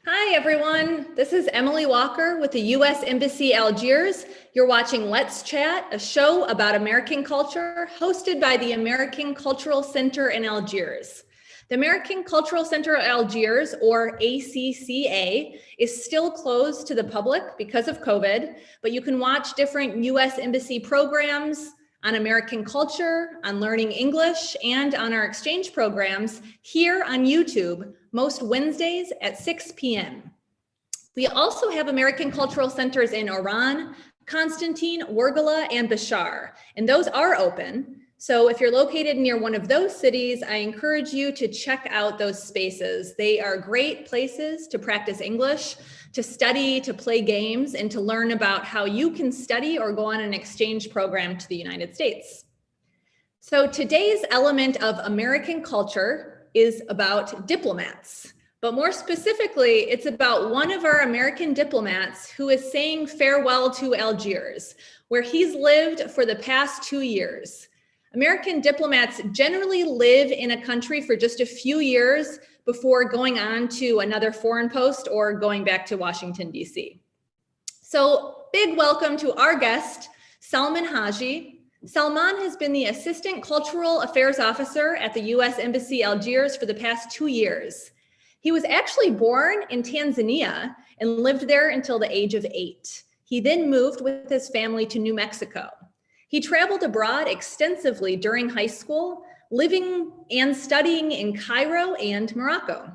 Hi, everyone. This is Emily Walker with the U.S. Embassy Algiers. You're watching Let's Chat, a show about American culture hosted by the American Cultural Center in Algiers. The American Cultural Center Algiers, or ACCA, is still closed to the public because of COVID, but you can watch different U.S. Embassy programs on American culture, on learning English, and on our exchange programs here on YouTube, most Wednesdays at 6 p.m. We also have American Cultural Centers in Oran, Constantine, Wergela, and Bashar, and those are open. So if you're located near one of those cities, I encourage you to check out those spaces. They are great places to practice English, to study, to play games, and to learn about how you can study or go on an exchange program to the United States. So today's element of American culture is about diplomats, but more specifically, it's about one of our American diplomats who is saying farewell to Algiers, where he's lived for the past 2 years. American diplomats generally live in a country for just a few years before going on to another foreign post or going back to Washington, D.C. So big welcome to our guest, Salman Haji. Salman has been the Assistant Cultural Affairs Officer at the U.S. Embassy Algiers for the past 2 years. He was actually born in Tanzania and lived there until the age of 8. He then moved with his family to New Mexico. He traveled abroad extensively during high school, living and studying in Cairo and Morocco.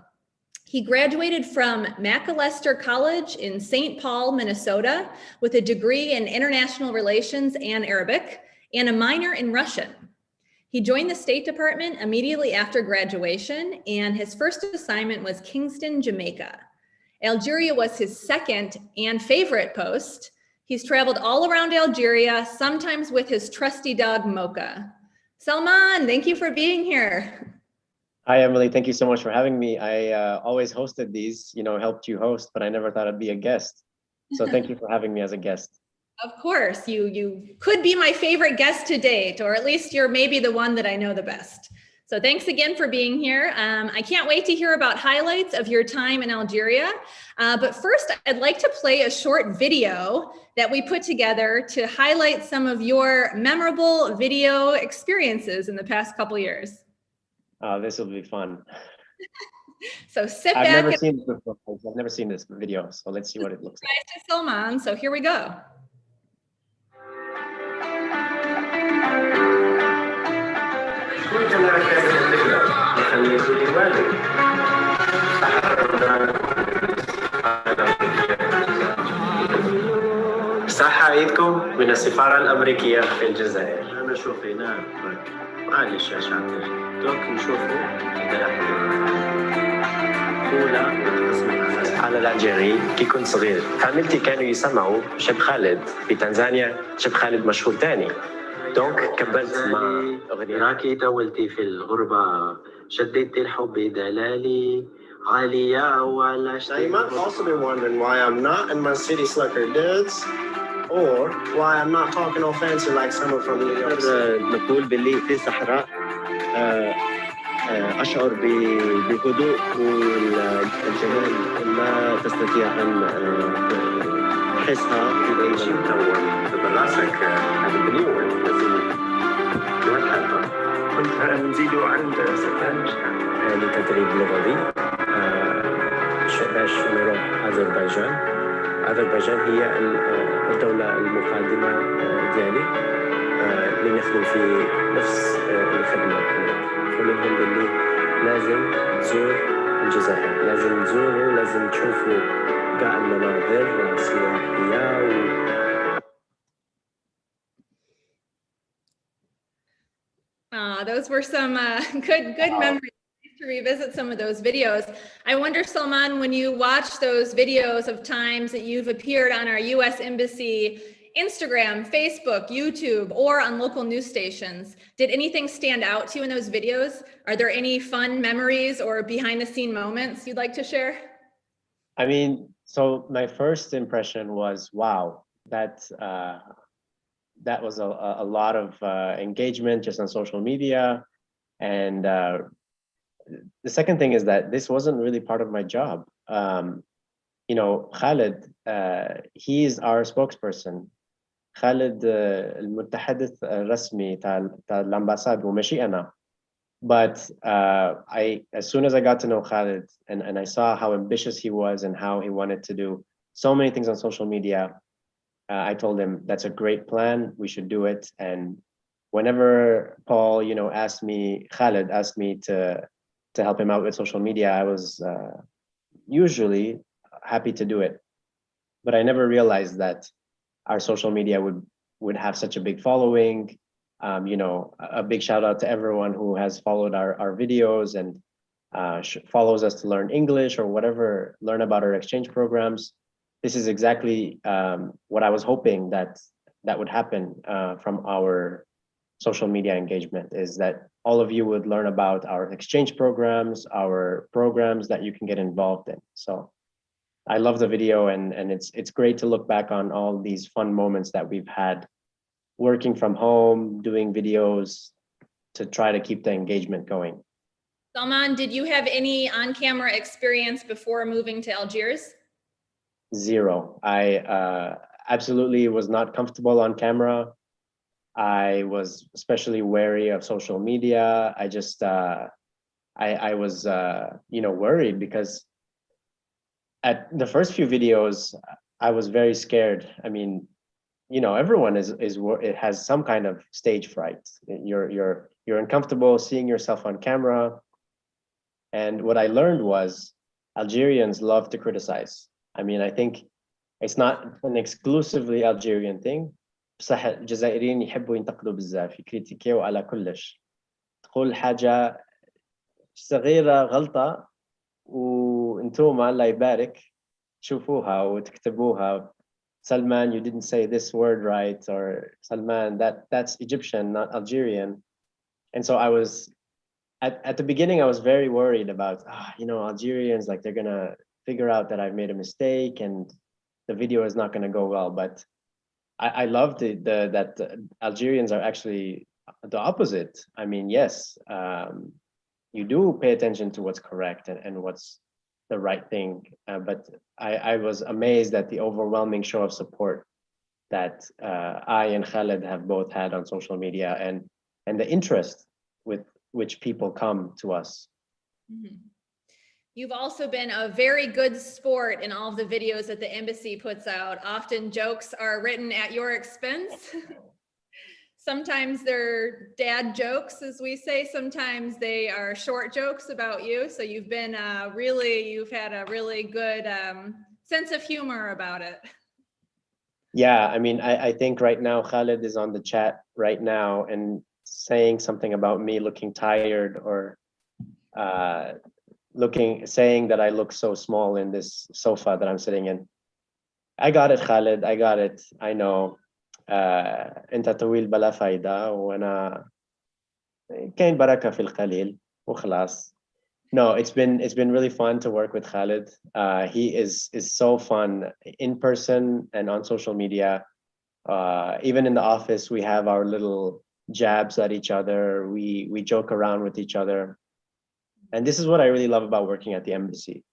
He graduated from Macalester College in St. Paul, Minnesota, with a degree in international relations and Arabic, and a minor in Russian. He joined the State Department immediately after graduation, and his first assignment was Kingston, Jamaica. Algeria was his second and favorite post. He's traveled all around Algeria, sometimes with his trusty dog, Mocha. Salman, thank you for being here. Hi, Emily. Thank you so much for having me. I always hosted these, helped you host, but I never thought I'd be a guest. So thank you for having me as a guest. Of course, you could be my favorite guest to date, or at least you're maybe the one that I know the best. So thanks again for being here. I can't wait to hear about highlights of your time in Algeria. But first, I'd like to play a short video that we put together to highlight some of your memorable video experiences in the past couple years. This will be fun. So sit back. I've never seen this video, so let's see what it looks like. Nice to Salman, so here we go. صح عيدكم من السفارة الأمريكية في الجزائر. أنا شوف هنا معلش يا شاطر دوك نشوفوا أولى على الألجيري كي كنت صغير فاميلتي كانوا يسمعوا شب خالد في تنزانيا شب خالد مشهور تاني دونك كبرت مع أغنية راكي طولتي في الغربة شديتي الحب دلالي عالية ولا شيء. You might also be wondering why I'm not in my city slicker dudes or why I'm not talking all fancy like someone from New York City. نقول باللي في صحراء أشعر بهدوء والجمال ما تستطيع أن تحسها في أي شيء متوه براسك هذا بنيوة لازم تحبها كنت نزيدوا عند سلمان لتدريب لغوي باش نروح أذربيجان. أذربيجان هي الدولة المقدمة ديالي لنخدم في نفس الخدمة فمنهم اللي لازم تزور الجزائر لازم تزوروا لازم تشوفوا كاع المناظر السياحية Those were some good memories. To revisit some of those videos. I wonder, Salman, when you watch those videos of times that you've appeared on our U.S. Embassy Instagram, Facebook, YouTube, or on local news stations, did anything stand out to you in those videos? Are there any fun memories or behind the scene moments you'd like to share? I mean, so my first impression was, wow, that was a lot of engagement just on social media. And the second thing is that this wasn't really part of my job. you know, Khalid, he is our spokesperson. Khalid المتحدث الرسمي تاع الأمباساد وماشي أنا. But as soon as I got to know Khalid and I saw how ambitious he was and how he wanted to do so many things on social media, I told him that's a great plan. We should do it. And whenever Paul, you know, Khalid asked me to help him out with social media, I was usually happy to do it. But I never realized that our social media would have such a big following. You know, a big shout out to everyone who has followed our videos and follows us to learn English or whatever, learn about our exchange programs. This is exactly what I was hoping that would happen from our social media engagement, is that all of you would learn about our exchange programs, our programs that you can get involved in. So I love the video, and it's great to look back on all these fun moments that we've had working from home, doing videos to try to keep the engagement going. Salman, did you have any on-camera experience before moving to Algiers? Zero. I absolutely was not comfortable on camera. I was especially wary of social media. I just, I was, you know, worried because at the first few videos, I was very scared. I mean, you know, everyone it has some kind of stage fright. You're uncomfortable seeing yourself on camera. And what I learned was Algerians love to criticize. I mean, I think it's not an exclusively Algerian thing. بصح الجزائريين يحبوا ينتقدوا بزاف، يكريتيكيو على كلش. تقول حاجة صغيرة غلطة وانتم الله يبارك تشوفوها وتكتبوها. Salman, you didn't say this word right, or Salman, that's Egyptian, not Algerian. And so I was, at the beginning, I was very worried about, you know, Algerians, like they're gonna figure out that I've made a mistake and the video is not gonna go well. But I love that Algerians are actually the opposite. I mean, yes, you do pay attention to what's correct and what's the right thing. But I was amazed at the overwhelming show of support that I and Khalid have both had on social media, and the interest with which people come to us. Mm-hmm. You've also been a very good sport in all of the videos that the embassy puts out. Often jokes are written at your expense. Sometimes they're dad jokes, as we say. Sometimes they are short jokes about you. So you've been you've had a really good sense of humor about it. Yeah, I mean, I think right now Khalid is on the chat right now and saying something about me looking tired, or saying that I look so small in this sofa that I'm sitting in. I got it, Khalid. I got it. I know. انت طويل بلا فايدة وانا كاين بركة في القليل وخلاص. No, it's been really fun to work with Khalid. He is so fun in person and on social media. Even in the office, we have our little jabs at each other. We joke around with each other. And this is what I really love about working at the embassy.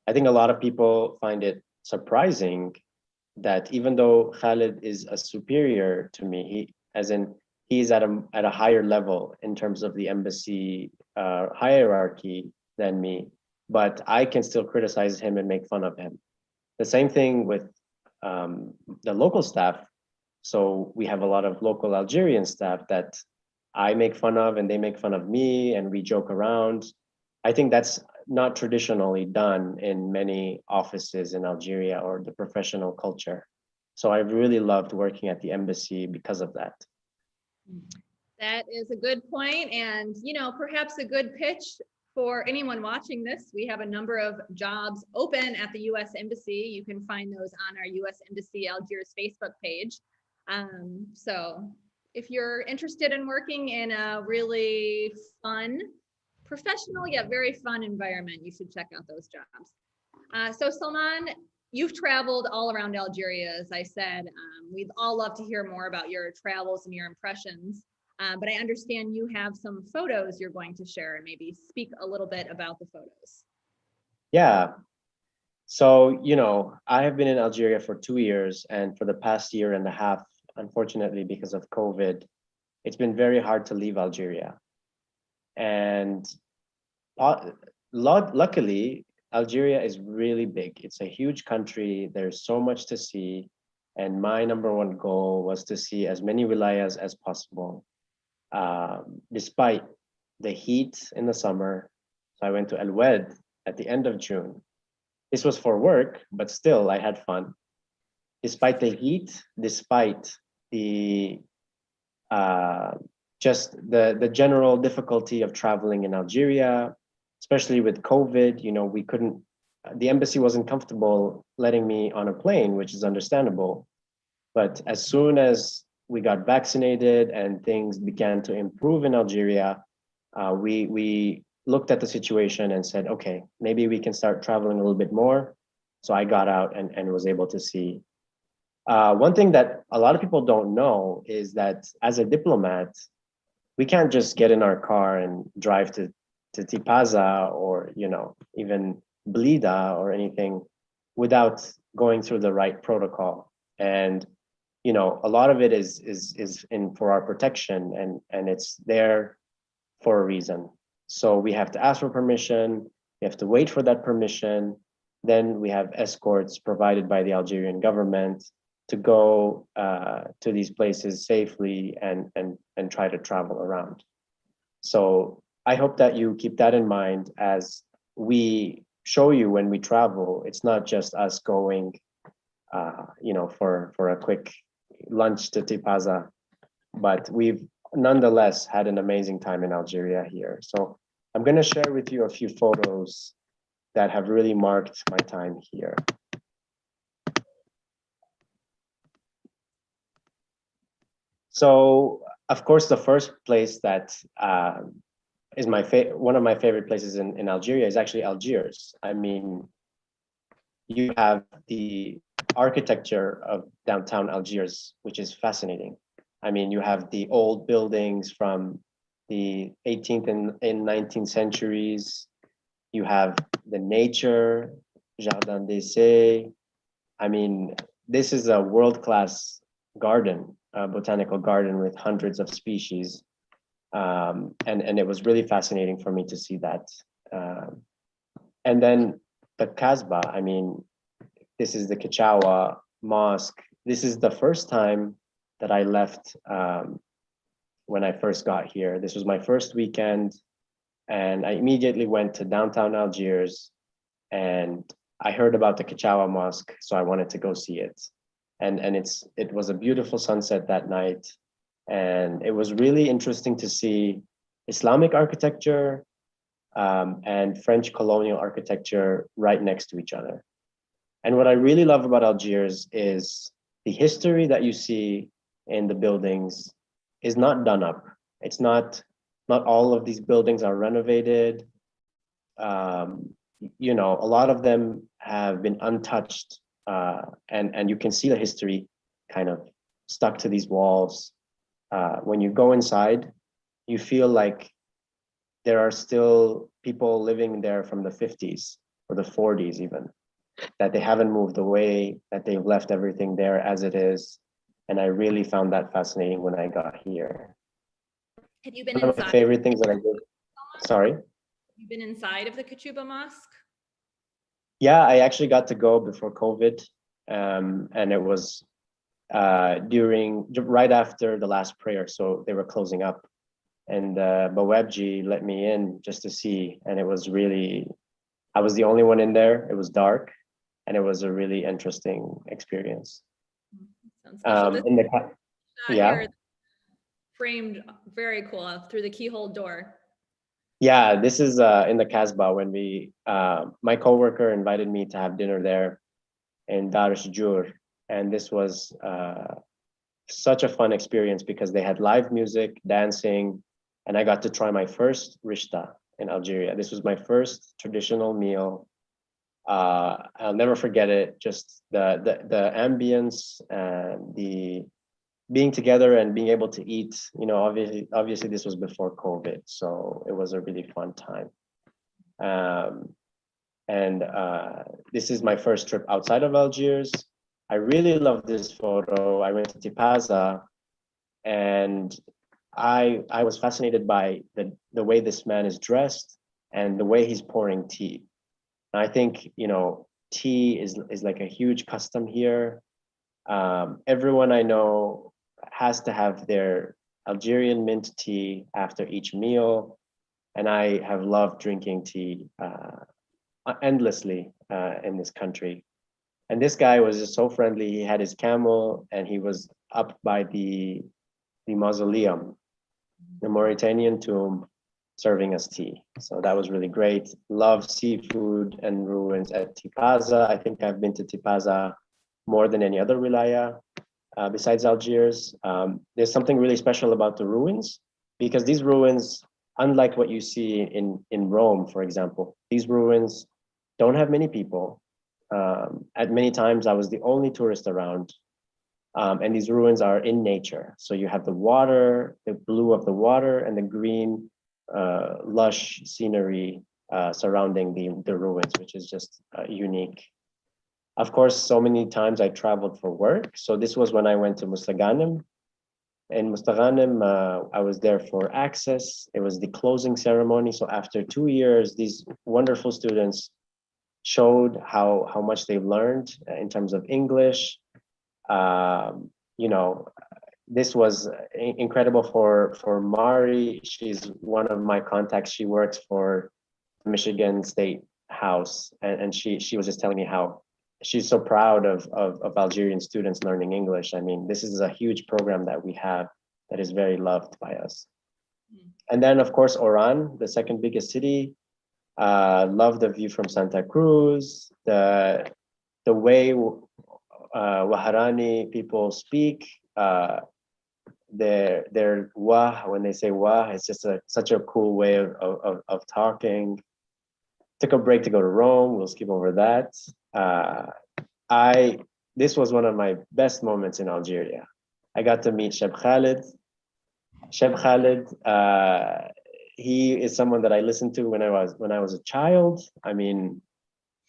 I think a lot of people find it surprising that even though Khalid is a superior to me, he's at a higher level in terms of the embassy hierarchy than me, but I can still criticize him and make fun of him. The same thing with the local staff. So we have a lot of local Algerian staff that I make fun of and they make fun of me, and we joke around. I think that's not traditionally done in many offices in Algeria or the professional culture. So I've really loved working at the embassy because of that. That is a good point, and you know, perhaps a good pitch for anyone watching this. We have a number of jobs open at the U.S. Embassy. You can find those on our U.S. Embassy Algiers Facebook page. So if you're interested in working in a really fun, professional yet very fun environment, you should check out those jobs. So Salman, you've traveled all around Algeria, as I said. We'd all love to hear more about your travels and your impressions. But I understand you have some photos you're going to share, and maybe speak a little bit about the photos. Yeah. So, I have been in Algeria for 2 years, and for the past year and a half, unfortunately, because of COVID, it's been very hard to leave Algeria. And luckily, Algeria is really big. It's a huge country. There's so much to see. And my number one goal was to see as many wilayas as possible, despite the heat in the summer. So I went to Al Wed at the end of June. This was for work, but still I had fun. Despite the heat, despite the just the general difficulty of traveling in Algeria, especially with COVID, we couldn't, the embassy wasn't comfortable letting me on a plane, which is understandable. But as soon as we got vaccinated and things began to improve in Algeria, we looked at the situation and said, okay, maybe we can start traveling a little bit more. So I got out and was able to see. One thing that a lot of people don't know is that as a diplomat, we can't just get in our car and drive to Tipaza or, even Blida or anything without going through the right protocol. And, a lot of it is in for our protection, and it's there for a reason. So we have to ask for permission, we have to wait for that permission. Then we have escorts provided by the Algerian government to go to these places safely and try to travel around. So I hope that you keep that in mind as we show you when we travel. It's not just us going, for a quick lunch to Tipaza, but we've nonetheless had an amazing time in Algeria here. So I'm going to share with you a few photos that have really marked my time here. So, of course, the first place that is one of my favorite places in Algeria is actually Algiers. I mean, you have the architecture of downtown Algiers, which is fascinating. I mean, you have the old buildings from the 18th and 19th centuries. You have the nature, Jardin d'Essai. I mean, this is a world-class garden, a botanical garden with hundreds of species. And it was really fascinating for me to see that. And then the Kasbah, I mean, this is the Kachawa Mosque. This is the first time that I left when I first got here. This was my first weekend, and I immediately went to downtown Algiers, and I heard about the Kachawa Mosque, so I wanted to go see it. And it was a beautiful sunset that night, and it was really interesting to see Islamic architecture and French colonial architecture right next to each other. And what I really love about Algiers is the history that you see in the buildings is not done up. It's not all of these buildings are renovated. A lot of them have been untouched, and you can see the history kind of stuck to these walls. When you go inside, you feel like there are still people living there from the 50s or the 40s even, that they haven't moved away, that they've left everything there as it is. And I really found that fascinating when I got here. Have you been One of inside? my favorite things that I did. Sorry? You've been inside of the Kachawa Mosque? Yeah, I actually got to go before COVID. And it was right after the last prayer. So they were closing up. And Bawabji let me in just to see. And it was really, I was the only one in there. It was dark. And it was a really interesting experience. Sounds special. Yeah. Framed very cool through the keyhole door. Yeah, this is in the Kasbah when my coworker invited me to have dinner there in Dar Shujur. And this was such a fun experience because they had live music, dancing, and I got to try my first rishta in Algeria. This was my first traditional meal. I'll never forget it. Just the ambience and the being together and being able to eat. Obviously this was before COVID, so it was a really fun time. And this is my first trip outside of Algiers. I really love this photo. I went to Tipaza, and I was fascinated by the way this man is dressed and the way he's pouring tea. And I think, you know, tea is like a huge custom here. Everyone I know has to have their Algerian mint tea after each meal. And I have loved drinking tea endlessly in this country. And this guy was just so friendly. He had his camel and he was up by the mausoleum, the Mauritanian tomb, serving us tea. So that was really great. Love seafood and ruins at Tipaza. I think I've been to Tipaza more than any other wilaya besides Algiers. There's something really special about the ruins, because these ruins, unlike what you see in Rome, for example, these ruins don't have many people. At many times I was the only tourist around, and these ruins are in nature. So you have the water, the blue of the water, and the green, lush scenery surrounding the ruins, which is just unique. Of course, so many times I traveled for work. So this was when I went to Mustaghanim. In Mustaghanim, I was there for access. It was the closing ceremony. So after 2 years, these wonderful students showed how much they've learned in terms of English. You know, this was incredible for Mari. She's one of my contacts. She works for Michigan State House, and she was just telling me how she's so proud of Algerian students learning English. I mean, this is a huge program that we have that is very loved by us. And then, of course, Oran, the second biggest city. Love the view from Santa Cruz, the way Waharani people speak, their wah, when they say wah, it's just such a cool way of talking. Took a break to go to Rome. We'll skip over that. This was one of my best moments in Algeria. I got to meet Sheb Khalid. Sheb Khalid, he is someone that I listened to when I was a child. I mean,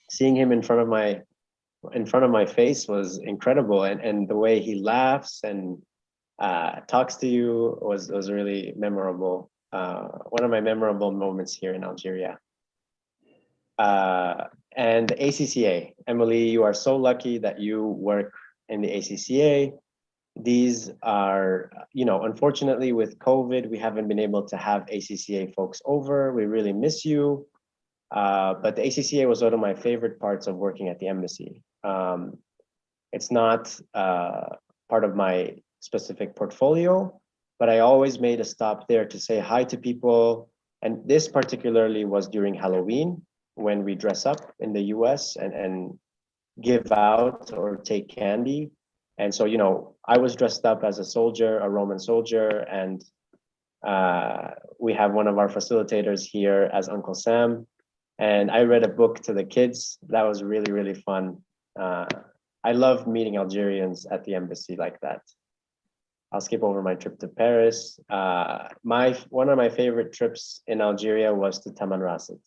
seeing him in front of my face was incredible, and the way he laughs and talks to you was really memorable. One of my memorable moments here in Algeria. And the ACCA, Emily, you are so lucky that you work in the ACCA. These are, you know, unfortunately with COVID, we haven't been able to have ACCA folks over. We really miss you. But the ACCA was one of my favorite parts of working at the embassy. It's not part of my specific portfolio, but I always made a stop there to say hi to people. And this particularly was during Halloween, when we dress up in the US and give out or take candy. And so, you know, I was dressed up as a soldier, a Roman soldier, and we have one of our facilitators here as Uncle Sam. And I read a book to the kids. That was really, really fun. I love meeting Algerians at the embassy like that. I'll skip over my trip to Paris. One of my favorite trips in Algeria was to Tamanrasset.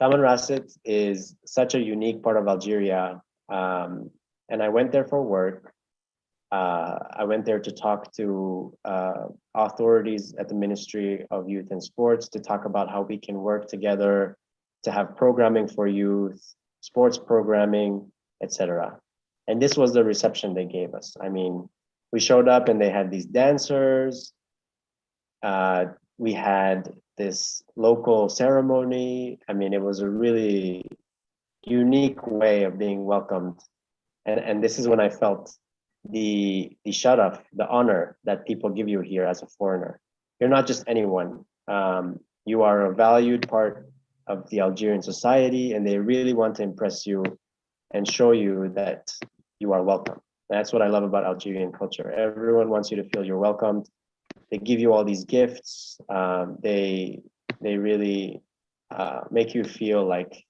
Tamanrasset is such a unique part of Algeria. And I went there for work. I went there to talk to authorities at the Ministry of Youth and Sports to talk about how we can work together to have programming for youth, sports programming, etc. And this was the reception they gave us. I mean, we showed up and they had these dancers. We had this local ceremony. I mean, it was a really unique way of being welcomed. And this is when I felt the sharaf, the honor that people give you here as a foreigner. You're not just anyone. You are a valued part of the Algerian society, and they really want to impress you and show you that you are welcome. That's what I love about Algerian culture. Everyone wants you to feel you're welcomed. They give you all these gifts. They really make you feel like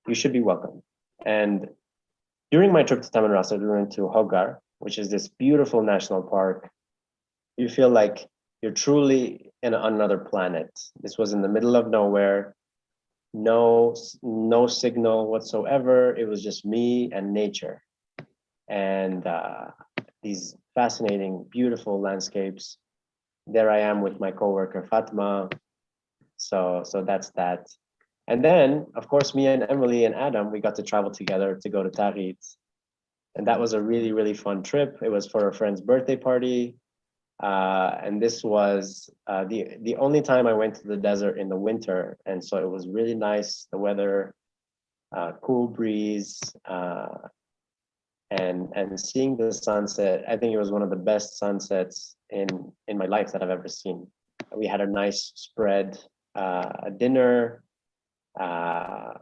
you should be welcome. And during my trip to Tamanrasset, we went to Hogar, which is this beautiful national park. You feel like you're truly in another planet. This was in the middle of nowhere. no signal whatsoever. It was just me and nature, and these fascinating, beautiful landscapes. There I am with my coworker Fatma. So that's that. And then, of course, me and Emily and Adam, we got to travel together to go to Tarit. And that was a really, really fun trip. It was for a friend's birthday party. And this was the only time I went to the desert in the winter. And so it was really nice, the weather, cool breeze, and seeing the sunset. I think it was one of the best sunsets in my life that I've ever seen. We had a nice spread, a dinner,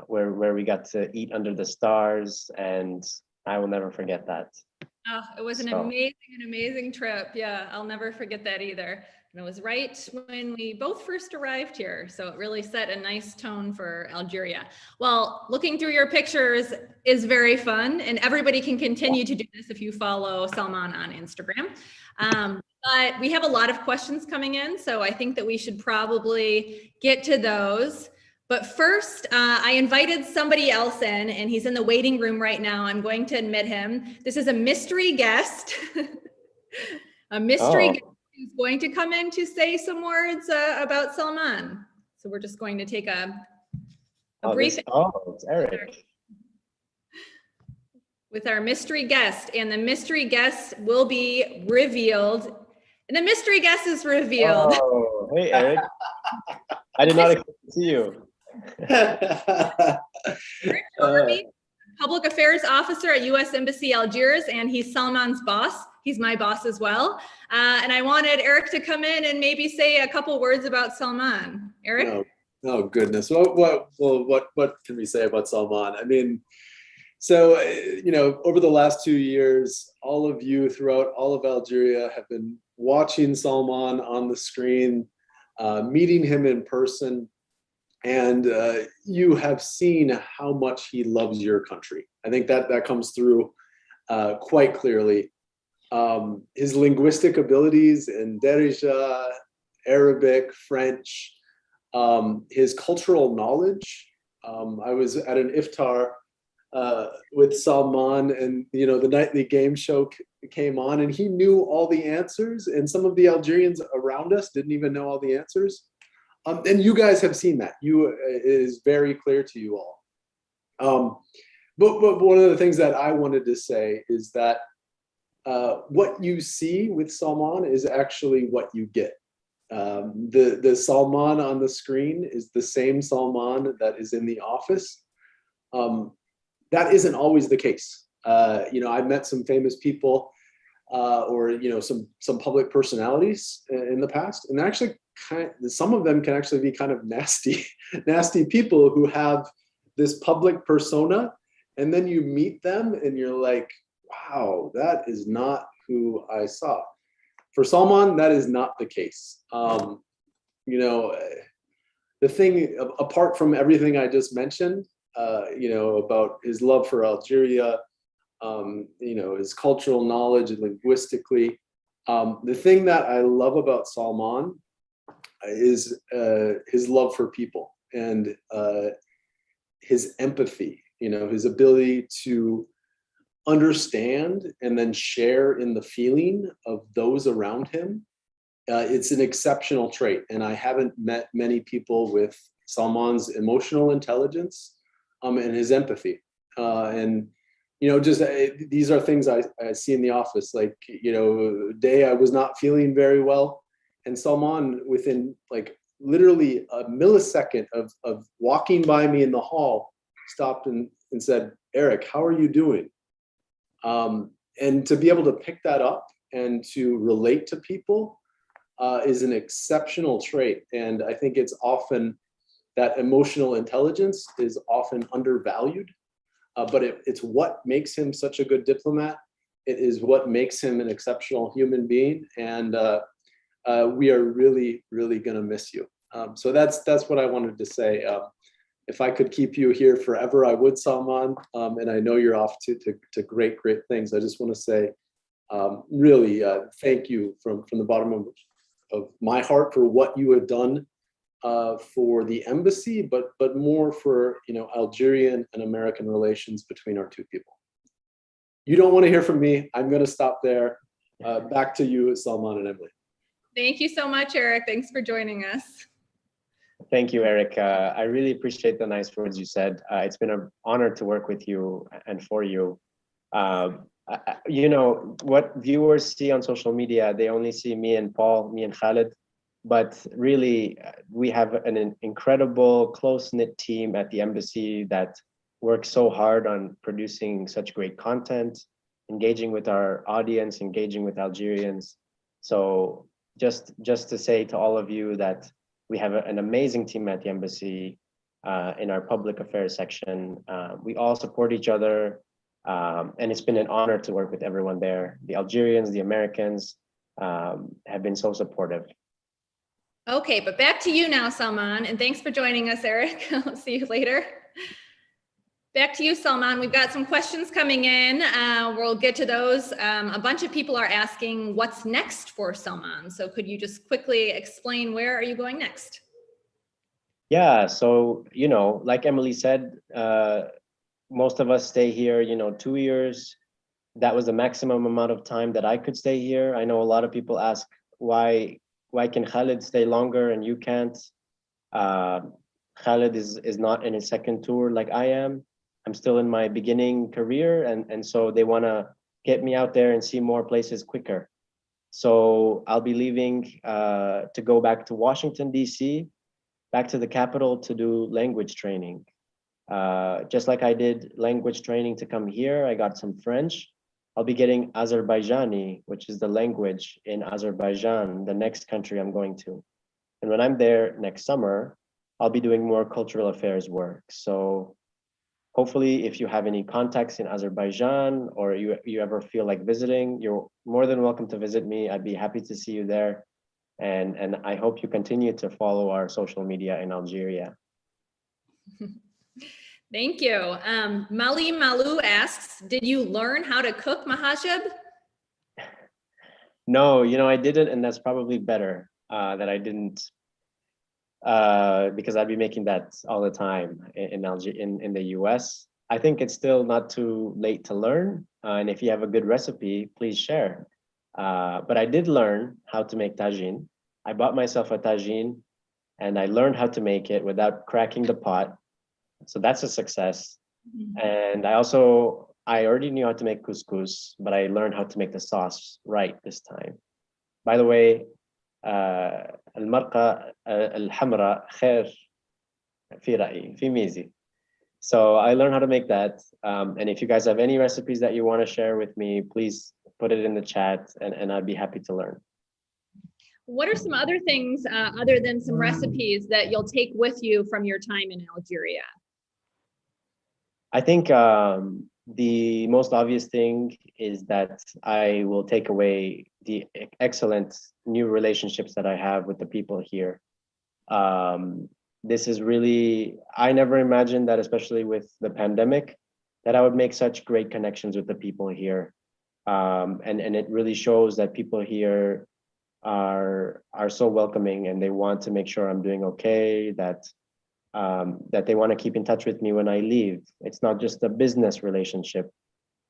where we got to eat under the stars, and I will never forget that. Oh, it was an amazing trip. Yeah, I'll never forget that either. And it was right when we both first arrived here. So it really set a nice tone for Algeria. Well, looking through your pictures is very fun, and everybody can continue to do this if you follow Salman on Instagram. But we have a lot of questions coming in, so I think that we should probably get to those. But first, I invited somebody else in, and he's in the waiting room right now. I'm going to admit him. This is a mystery guest, a mystery guest who's going to come in to say some words about Salman. So we're just going to take a brief. It's Eric. With our mystery guest, and the mystery guest will be revealed. And the mystery guest is revealed. Oh, hey, Eric. I did not expect to see you. Public Affairs Officer at U.S. Embassy Algiers, and he's Salman's boss. He's my boss as well. And I wanted Eric to come in and maybe say a couple words about Salman. Eric? Oh goodness. What can we say about Salman? I mean, so, over the last 2 years, all of you throughout all of Algeria have been watching Salman on the screen, meeting him in person, and you have seen how much he loves your country. I think that comes through quite clearly. His linguistic abilities in Darija, Arabic, French, his cultural knowledge. I was at an iftar with Salman, and the nightly game show came on, and he knew all the answers, and some of the Algerians around us didn't even know all the answers. And you guys have seen that. It is very clear to you all. But one of the things that I wanted to say is that what you see with Salman is actually what you get. The Salman on the screen is the same Salman that is in the office. That isn't always the case. I've met some famous people or some public personalities in the past, and actually some of them can actually be kind of nasty people who have this public persona, and then you meet them and you're like, wow, that is not who I saw. For Salman, that is not the case. The thing, apart from everything I just mentioned, about his love for Algeria, his cultural knowledge and linguistically, the thing that I love about Salman is his love for people and his empathy, his ability to understand and then share in the feeling of those around him. It's an exceptional trait, and I haven't met many people with Salman's emotional intelligence and his empathy. These are things I see in the office. Like, day I was not feeling very well, and Salman, within like literally a millisecond of walking by me in the hall, stopped and said, "Eric, how are you doing?" And to be able to pick that up and to relate to people is an exceptional trait. And I think it's often that emotional intelligence is often undervalued, but it's what makes him such a good diplomat. It is what makes him an exceptional human being. And we are really, really going to miss you. So that's what I wanted to say. If I could keep you here forever, I would, Salman. And I know you're off to great, great things. I just want to say, really, thank you from the bottom of my heart for what you have done for the embassy, but more for Algerian and American relations between our two people. You don't want to hear from me. I'm going to stop there. Back to you, Salman and Emily. Thank you so much, Eric. Thanks for joining us. Thank you, Eric. I really appreciate the nice words you said. It's been an honor to work with you and for you. What viewers see on social media, they only see me and Paul, me and Khaled, but really we have an incredible close-knit team at the embassy that works so hard on producing such great content, engaging with our audience, engaging with Algerians. So just to say to all of you that we have an amazing team at the embassy in our public affairs section. We all support each other. And it's been an honor to work with everyone there. The Algerians, the Americans have been so supportive. Okay, but back to you now, Salman, and thanks for joining us, Eric. I'll see you later. Back to you, Salman. We've got some questions coming in. We'll get to those. A bunch of people are asking what's next for Salman. So could you just quickly explain where are you going next? Yeah, so, like Emily said, most of us stay here, 2 years. That was the maximum amount of time that I could stay here. I know a lot of people ask, why can Khaled stay longer and you can't? Khaled is not in his second tour like I am. I'm still in my beginning career, and so they want to get me out there and see more places quicker. So I'll be leaving to go back to Washington, D.C., back to the capital to do language training. Just like I did language training to come here, I got some French. I'll be getting Azerbaijani, which is the language in Azerbaijan, the next country I'm going to. And when I'm there next summer, I'll be doing more cultural affairs work. So hopefully, if you have any contacts in Azerbaijan or you ever feel like visiting, you're more than welcome to visit me. I'd be happy to see you there. And I hope you continue to follow our social media in Algeria. Thank you. Mali Malu asks, did you learn how to cook mahajib? No, I didn't, and that's probably better that I didn't, because I'd be making that all the time in the US. I think it's still not too late to learn, and if you have a good recipe, please share. But I did learn how to make tagine. I bought myself a tagine, and I learned how to make it without cracking the pot. So that's a success. And I already knew how to make couscous, but I learned how to make the sauce right this time. By the way, المرقة الحمراء خير في رأيي في ميزي. So I learned how to make that. And if you guys have any recipes that you want to share with me, please put it in the chat, and I'd be happy to learn. What are some other things other than some recipes that you'll take with you from your time in Algeria? I think the most obvious thing is that I will take away the excellent new relationships that I have with the people here. This is really, I never imagined that, especially with the pandemic, that I would make such great connections with the people here. And it really shows that people here are so welcoming, and they want to make sure I'm doing okay, that they want to keep in touch with me when I leave. It's not just a business relationship.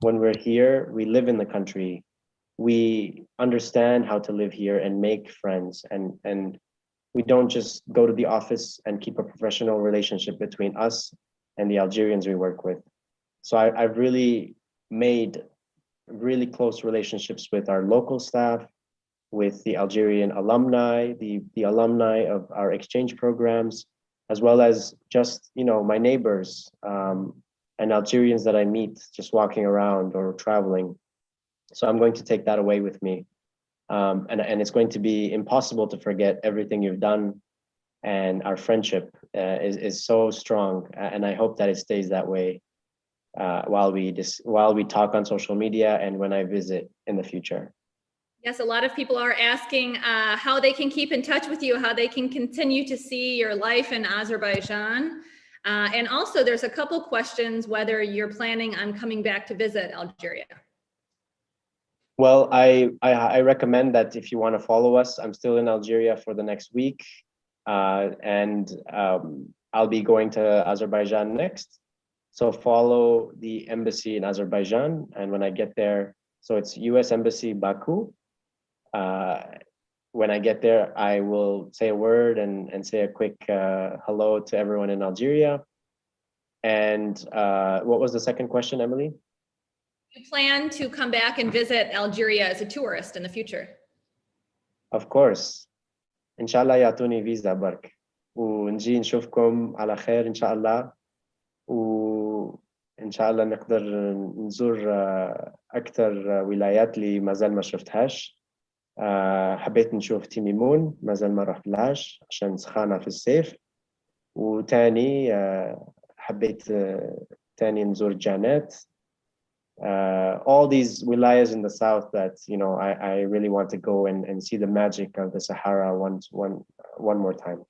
When we're here, we live in the country. We understand how to live here and make friends, and we don't just go to the office and keep a professional relationship between us and the Algerians we work with. So I've really made really close relationships with our local staff, with the Algerian alumni, the alumni of our exchange programs, as well as just, my neighbors and Algerians that I meet just walking around or traveling. So I'm going to take that away with me. And it's going to be impossible to forget everything you've done, and our friendship is so strong. And I hope that it stays that way while we talk on social media and when I visit in the future. Yes, a lot of people are asking how they can keep in touch with you, how they can continue to see your life in Azerbaijan. And also there's a couple questions whether you're planning on coming back to visit Algeria. Well, I recommend that if you want to follow us, I'm still in Algeria for the next week. and I'll be going to Azerbaijan next. So follow the embassy in Azerbaijan, and when I get there, so it's U.S. Embassy Baku. When I get there, I will say a word and say a quick hello to everyone in Algeria. And what was the second question, Emily? You plan to come back and visit Algeria as a tourist in the future? Of course. Inshallah يعطوني فيزا برك ونجي نشوفكم على خير إن شاء الله وإن شاء الله نقدر نزور أكثر ولايات اللي ما زال ما شفتهاش. حبيت نشوف تيميمون ما زال ما رحت لهاش عشان سخانة في الصيف وتاني حبيت تاني نزور جانات. All these wilayas in the south that I really want to go and see the magic of the Sahara one more time.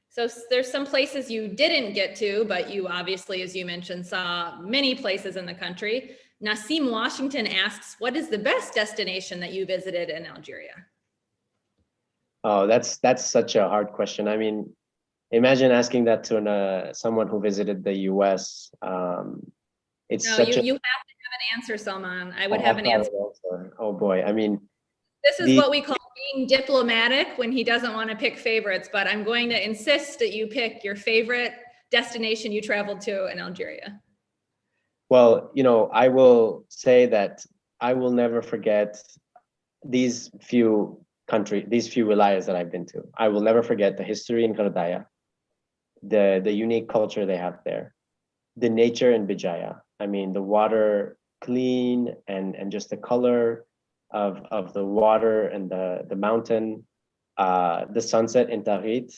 So there's some places you didn't get to, but you obviously, as you mentioned, saw many places in the country. Nasim Washington asks, what is the best destination that you visited in Algeria? Oh, that's such a hard question. I mean, imagine asking that to someone who visited the US. It's no, such you have to have an answer, Salman. I would have an answer. Oh boy, I mean. This is what we call being diplomatic when he doesn't want to pick favorites, but I'm going to insist that you pick your favorite destination you traveled to in Algeria. Well, I will say that I will never forget these few wilayas that I've been to. I will never forget the history in Gardaya, the unique culture they have there, the nature in Bijaya. I mean, the water clean and just the color of the water and the mountain. The sunset in Tarit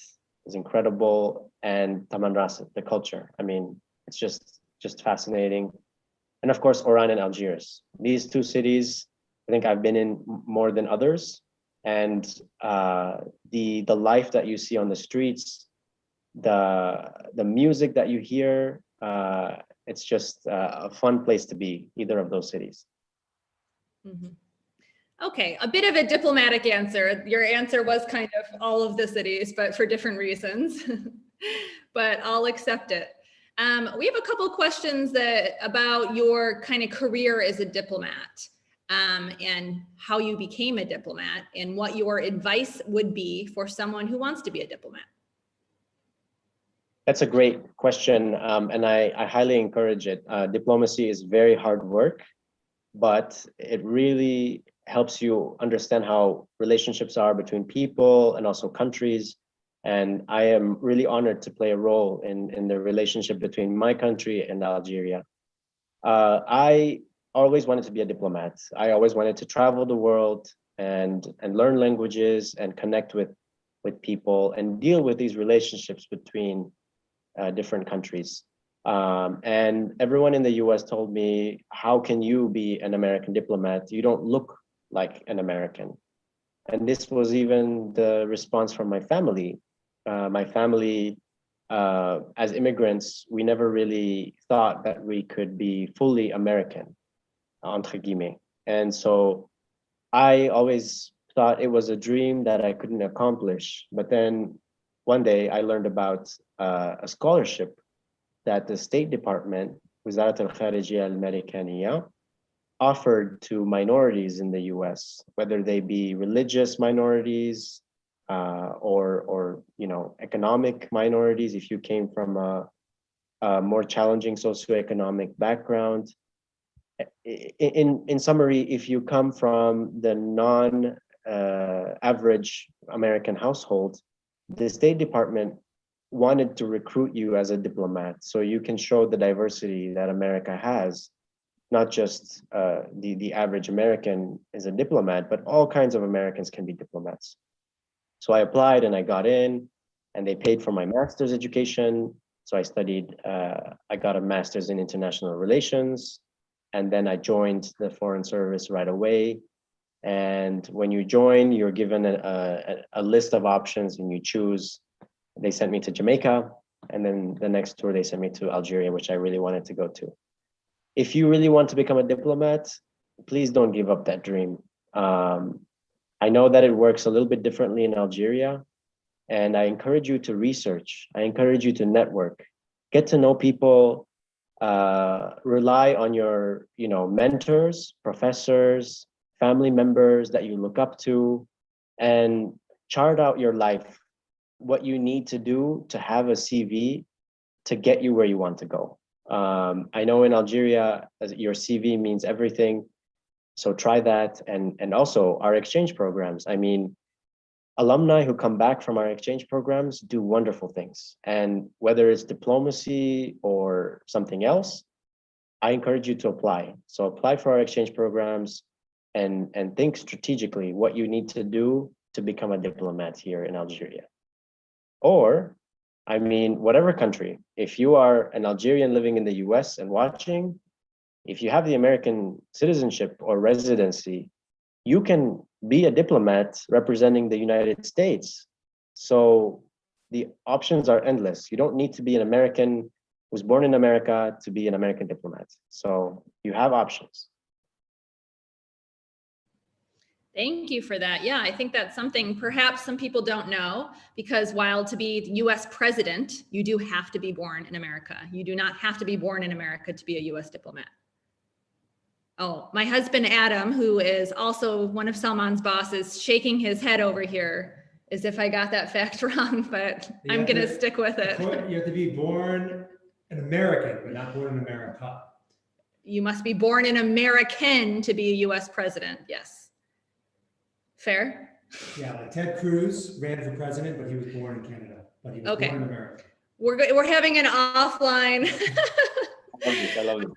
is incredible, and Taman Ras, the culture. I mean, it's just fascinating. And of course, Oran and Algiers. These two cities, I think I've been in more than others. And the life that you see on the streets, the music that you hear, it's just a fun place to be, either of those cities. Mm-hmm. Okay, a bit of a diplomatic answer. Your answer was kind of all of the cities, but for different reasons. But I'll accept it. We have a couple questions about your kind of career as a diplomat, and how you became a diplomat, and what your advice would be for someone who wants to be a diplomat. That's a great question, and I highly encourage it. Diplomacy is very hard work, but it really helps you understand how relationships are between people and also countries. And I am really honored to play a role in the relationship between my country and Algeria. I always wanted to be a diplomat. I always wanted to travel the world and learn languages and connect with people and deal with these relationships between different countries. And everyone in the US told me, how can you be an American diplomat? You don't look like an American. And this was even the response from my family. My family, as immigrants, we never really thought that we could be fully American, entre guillemets. And so I always thought it was a dream that I couldn't accomplish. But then one day I learned about a scholarship that the State Department, وزارة الخارجية الأمريكية, offered to minorities in the US, whether they be religious minorities or economic minorities, if you came from a more challenging socioeconomic background. In summary, if you come from the non-average American household, the State Department wanted to recruit you as a diplomat so you can show the diversity that America has. Not just the average American is a diplomat, but all kinds of Americans can be diplomats. So I applied and I got in, and they paid for my master's education. So I studied, I got a master's in international relations, and then I joined the Foreign Service right away. And when you join, you're given a list of options and you choose. They sent me to Jamaica, and then the next tour they sent me to Algeria, which I really wanted to go to. If you really want to become a diplomat, please don't give up that dream. I know that it works a little bit differently in Algeria, and I encourage you to research. I encourage you to network, get to know people, rely on your, mentors, professors, family members that you look up to, and chart out your life, what you need to do to have a CV to get you where you want to go. I know in Algeria, your CV means everything. So try that. And also our exchange programs. I mean, alumni who come back from our exchange programs do wonderful things. And whether it's diplomacy or something else, I encourage you to apply. So apply for our exchange programs and think strategically what you need to do to become a diplomat here in Algeria. Or, I mean, whatever country, if you are an Algerian living in the US and watching, if you have the American citizenship or residency, you can be a diplomat representing the United States. So the options are endless. You don't need to be an American who's born in America to be an American diplomat. So you have options. Thank you for that. Yeah, I think that's something perhaps some people don't know, because while to be the US president, you do have to be born in America. You do not have to be born in America to be a US diplomat. Oh, my husband, Adam, who is also one of Salman's bosses, shaking his head over here as if I got that fact wrong, but I'm going to stick with it. You have to be born an American, but not born in America. You must be born an American to be a US president. Yes. Fair? Yeah, like Ted Cruz ran for president, but he was born in Canada, but he was born in America. We're having an offline I love it.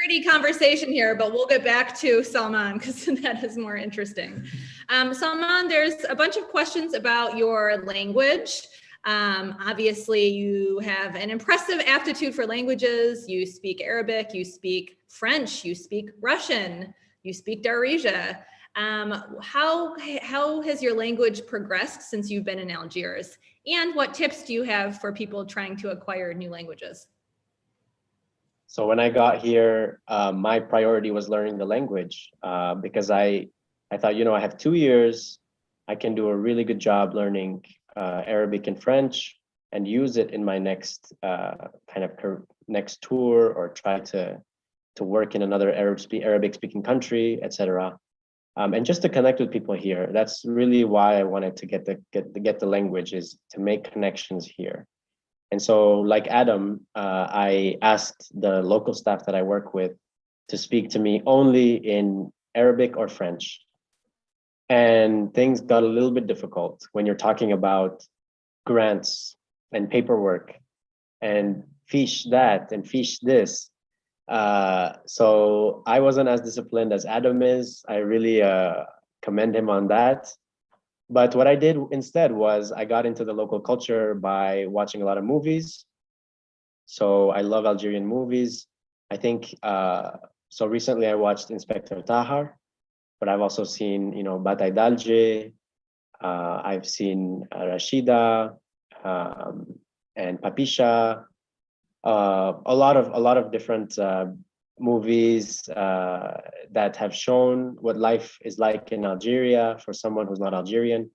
pretty conversation here, but we'll get back to Salman because that is more interesting. Salman, there's a bunch of questions about your language. Obviously, you have an impressive aptitude for languages. You speak Arabic, you speak French, you speak Russian, you speak Darija. How has your language progressed since you've been in Algiers? And what tips do you have for people trying to acquire new languages? So when I got here, my priority was learning the language because I thought, I have 2 years, I can do a really good job learning Arabic and French and use it in my next next tour, or try to work in another Arabic speaking country, etc. And just to connect with people here. That's really why I wanted to get the language, is to make connections here. And so, like Adam, I asked the local staff that I work with to speak to me only in Arabic or French. And things got a little bit difficult when you're talking about grants and paperwork and fiche that and fiche this. So I wasn't as disciplined as Adam is. I really commend him on that. But what I did instead was I got into the local culture by watching a lot of movies. So I love Algerian movies. I think, so recently I watched Inspector Tahar, but I've also seen, Batay Dalje. I've seen Rashida and Papisha. A lot of different movies that have shown what life is like in Algeria for someone who's not Algerian.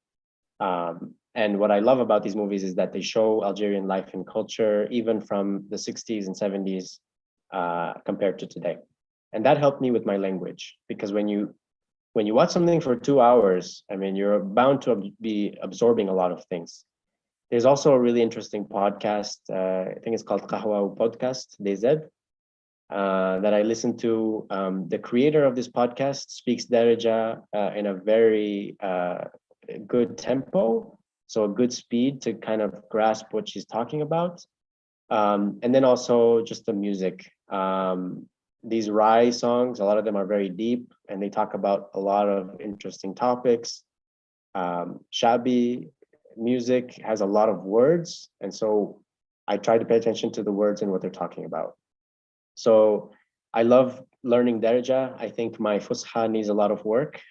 And what I love about these movies is that they show Algerian life and culture, even from the 60s and 70s compared to today. And that helped me with my language, because when you watch something for 2 hours, I mean, you're bound to be absorbing a lot of things. There's also a really interesting podcast, I think it's called Kachawa Podcast, DZ, that I listen to. The creator of this podcast speaks Darija in a very good tempo, so a good speed to kind of grasp what she's talking about. And then also just the music. These Rai songs, a lot of them are very deep, and they talk about a lot of interesting topics. Shabi music has a lot of words, and so I try to pay attention to the words and what they're talking about. So I love learning Darija. I think my Fusha needs a lot of work.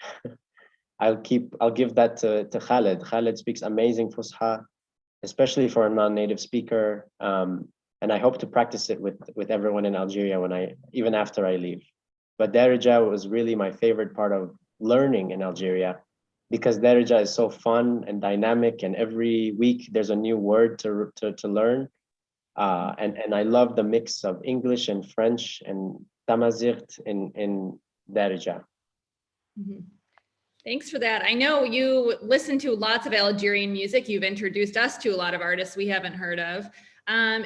I'll give that to Khaled. Khaled speaks amazing Fusha, especially for a non-native speaker. And I hope to practice it with everyone in Algeria even after I leave. But Darija was really my favorite part of learning in Algeria, because Darija is so fun and dynamic, and every week there's a new word to learn. And I love the mix of English and French and Tamazight in Darija. Mm-hmm. Thanks for that. I know you listen to lots of Algerian music. You've introduced us to a lot of artists we haven't heard of.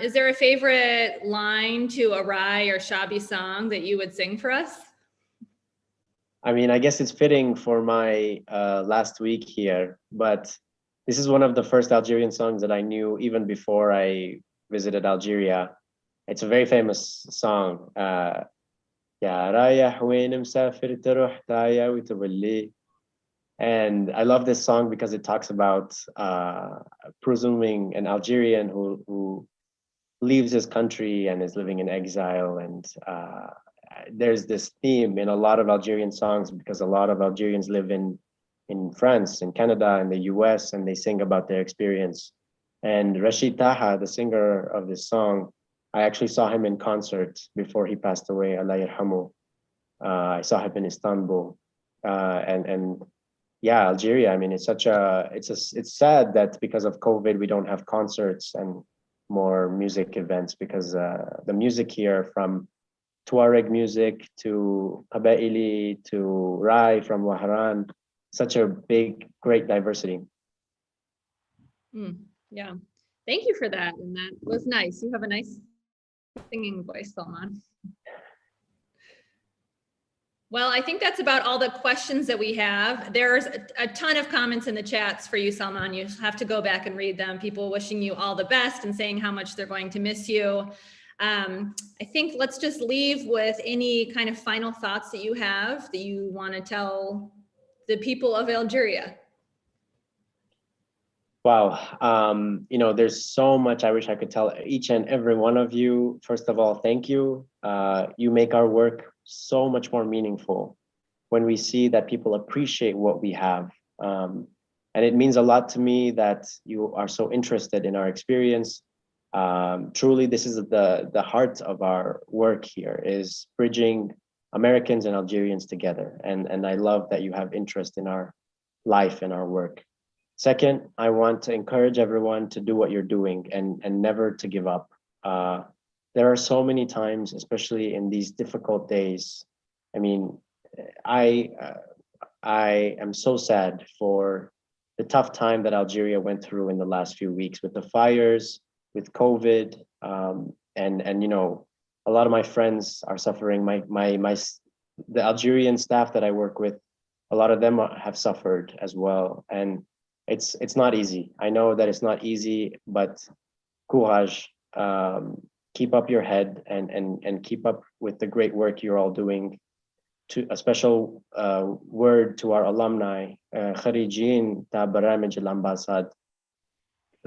Is there a favorite line to a Rai or Shabi song that you would sing for us? I mean, I guess it's fitting for my last week here, but this is one of the first Algerian songs that I knew even before I visited Algeria. It's a very famous song. يا رايح وين مسافر تروح تعيا وتولي. And I love this song because it talks about presuming an Algerian who leaves his country and is living in exile. And there's this theme in a lot of Algerian songs because a lot of Algerians live in France, in Canada, in the US, and they sing about their experience. And Rashid Taha, the singer of this song, I actually saw him in concert before he passed away, Allah yarhamu. I saw him in Istanbul. And yeah, Algeria, I mean, it's sad that because of COVID, we don't have concerts and more music events, because the music here, from Tuareg music to Qabaili to Rai from Wahran, such a big, great diversity. Yeah, thank you for that. And that was nice. You have a nice singing voice, Salman. Well, I think that's about all the questions that we have. There's a ton of comments in the chats for you, Salman. You have to go back and read them. People wishing you all the best and saying how much they're going to miss you. I think let's just leave with any kind of final thoughts that you have that you want to tell the people of Algeria. Wow. There's so much I wish I could tell each and every one of you. First of all, thank you. You make our work so much more meaningful when we see that people appreciate what we have. And it means a lot to me that you are so interested in our experience. Truly, this is the heart of our work here, is bridging Americans and Algerians together. And I love that you have interest in our life and our work. Second, I want to encourage everyone to do what you're doing and never to give up. There are so many times, especially in these difficult days. I mean, I am so sad for the tough time that Algeria went through in the last few weeks with the fires, with COVID, and a lot of my friends are suffering. The Algerian staff that I work with, a lot of them have suffered as well, and it's not easy. I know that it's not easy, but courage. Keep up your head and keep up with the great work you're all doing. To a special word to our alumni, خريجين تاع برامج الأمباساد.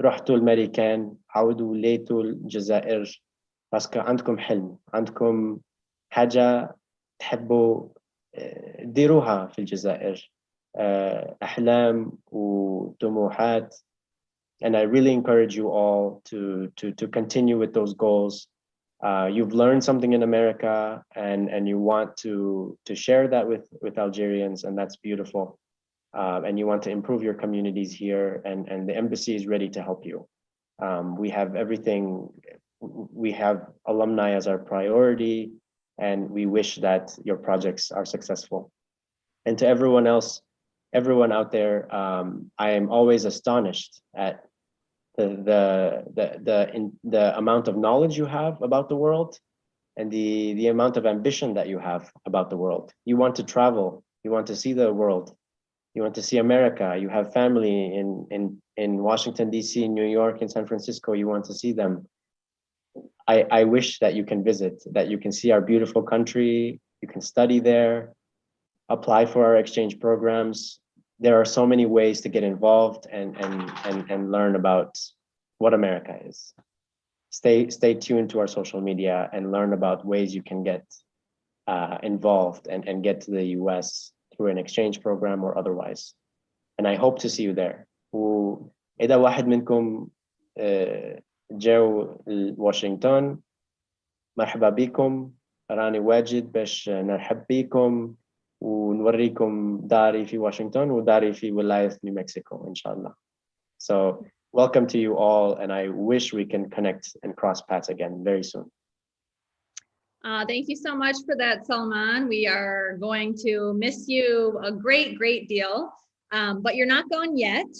رحتوا الأمريكان، عودوا ليتوا الجزائر، باسكو عندكم حلم، عندكم حاجة تحبوا ديروها في الجزائر، أحلام وطموحات. And I really encourage you all to continue with those goals. You've learned something in America, and you want to share that with Algerians, and that's beautiful. And you want to improve your communities here, and the embassy is ready to help you. We have everything. We have alumni as our priority, and we wish that your projects are successful. And to everyone else, everyone out there, I am always astonished at the amount of knowledge you have about the world, and the amount of ambition that you have about the world. You want to travel, you want to see the world, you want to see America, you have family in Washington, DC, New York, and San Francisco, you want to see them. I wish that you can visit, that you can see our beautiful country, you can study there, apply for our exchange programs. There are so many ways to get involved and learn about what America is. Stay tuned to our social media and learn about ways you can get involved and get to the US through an exchange program or otherwise. And I hope to see you there. وإذا واحد منكم جاو واشنطن، مرحبا بكم، راني واجد باش نرحب بكم ونوريكم داري في واشنطن وداري في ولاية نيو مكسيكو إن شاء الله. So welcome to you all, and I wish we can connect and cross paths again very soon. Thank you so much for that, Salman. We are going to miss you a great, great deal, but you're not gone yet.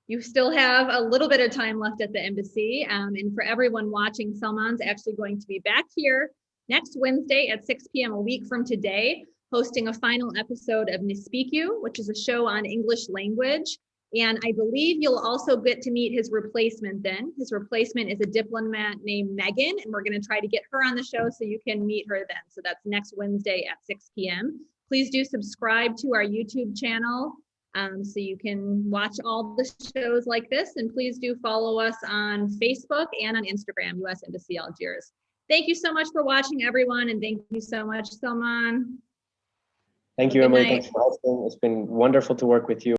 You still have a little bit of time left at the embassy. And for everyone watching, Salman's actually going to be back here next Wednesday at 6 p.m. a week from today, hosting a final episode of Nispeak You, which is a show on English language. And I believe you'll also get to meet his replacement then. His replacement is a diplomat named Megan, and we're going to try to get her on the show so you can meet her then. So that's next Wednesday at 6 p.m. Please do subscribe to our YouTube channel so you can watch all the shows like this. And please do follow us on Facebook and on Instagram, U.S. Embassy Algiers. Thank you so much for watching, everyone. And thank you so much, Salman. Thank you, Emily. Thanks for hosting. It's been wonderful to work with you.